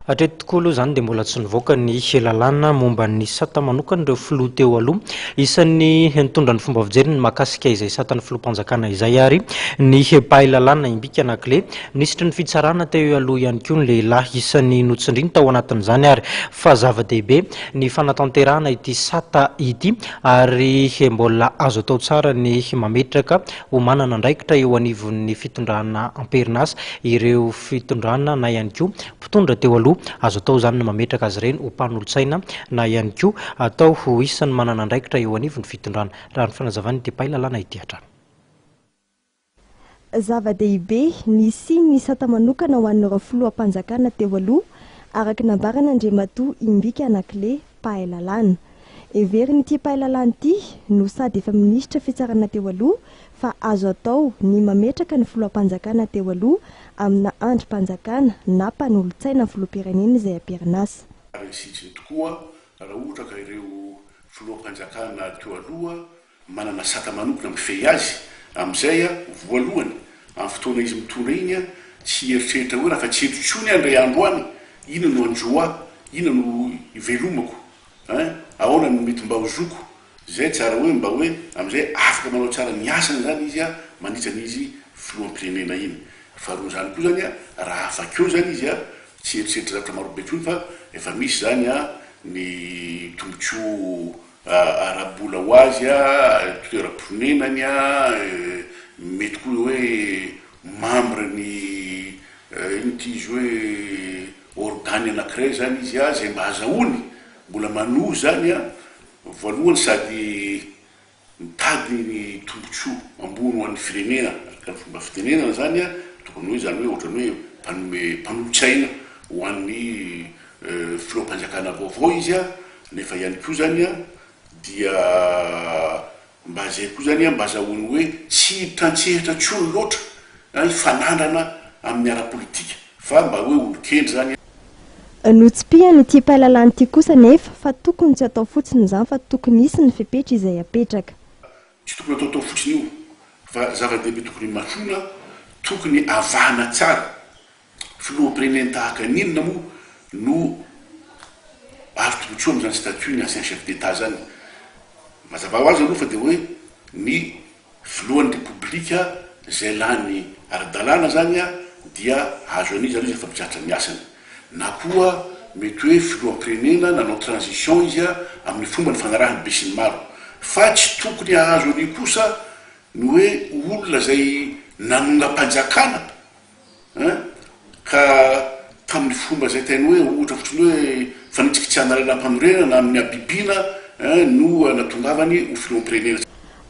Hatreto tokoa aloha zany dia mbola tsy nivoaka ny lalàna momba ny sata manokana ireo filoha teo aloha. Isan'ny nitondra ny fomba fijery ny mahakasika izay satan'ny filoham-panjakana izay ary ny pahay lalàna imbika anakile nisitry ny fitsarana teo aloha ihany koa ny lehilahy isan'ny notsindriny tao anatin'izany ary fa zava-dehibe ny fanatanterahana ity sata ity ary mbola azo atao tsara ny mametraka ho manana andraikitra eo anivon'ny fitondrana amperinasa ireo fitondrana na ihany koa mpitondra teo aloha azo atao zany ny mametraka azy ireny ho mpanolotsaina na ihany koa atao ho isan'ny manana andraikitra eo anivon'ny fitondrana raha ny fanazavany ity pahay lalàna ity hatrany. Zava-dehibe nisy ny sata manokana ho an'ireo filoham-panjakana teo aloha araka nambarana Andriamatoa Imbika anakile pahay lalàna. Everiny ity pahay lalàna ity no sady efa minisitra fitsarana teo aloha fa azo atao ny mametraka ny filoham-panjakana teo aloha amina androm-panjakana na mpanolotsaina filoham-pirenena izay amperinasa. Resitsiny tokoa raha ohatra ka ireo filoham-panjakana teo aloha manana sata manokana mifehy azy amin'izay voalohany amin'ny fotoana izy mitondra iny tsy eritreritra hoe raha fa tsy eto-tsony andray andro any ina no androa ina no ivelomako ahoana no mety mba ho zoko zay tsara hoe mba hoe amin'izay afaka manao tsara ny asany zany izy mandritran'izy filoham-pirenena iny. Faharoa zany koa zany raha afakeo zany izy tsy eritreritra zavatra marobe tsony fa efa misy zany ny tombotsoa arabola ho azy toeram-ponenany mety koa hoe membre ny inty izy hoe organe anankiray zany izy zay mba azahoany mbola manohy zany voalohany sady mitady ny tombotsoa ambony ho an'ny firenena ka ny fomba fitenenana zany tokony hoe zany hoe ohatrany hoe mpanolotsaina ho an'ny filoham-panjakana vaovao izy nefa ihany koa zany dia mba zay koa zany mba azahoany hoe tsy tantsehitra tsony loatra ifanandrana amin'ny ara-politika fa mba hoe olo-kendry zany. Notsim-pihany ity pahay lalàna ity kosa nefa fa tokony tsy atao fotsiny zany fa tokony isy ny fepetra izay apetraka. Tsy tokony atao fotsiny io fa zava-dehibe tokony masona tokony avahana tsara filoham-pirenena tahaka n'inona moa no azo tombotsoa amin'izany statut ny ancien chef d'état zany. Mazava ho azy aloha fa dia hoe ny filohan'ny repoblika zay lany ara-dalàna zany dia azo an'izy aloha izy efa mitratra ny asany na koa mety hoe filoham-pirenena nanao transition izy amin'ny fomba ny fanarahany be sy ny maro fa tsy tokony ahazo an'io kosa ny hoe olona zay nanonam-panjakana ka tamin'ny fomba zay teny hoe ohatra fotsiny hoe fanitsikitsihana lalam-panorenana na amin'ny abibina no natongavany ho filoham-pirenena.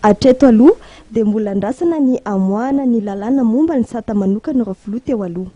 Hatreto aloha dia mbola andrasana ny amoahana ny lalàna momba ny sata manokana ireo filoha teo aloha.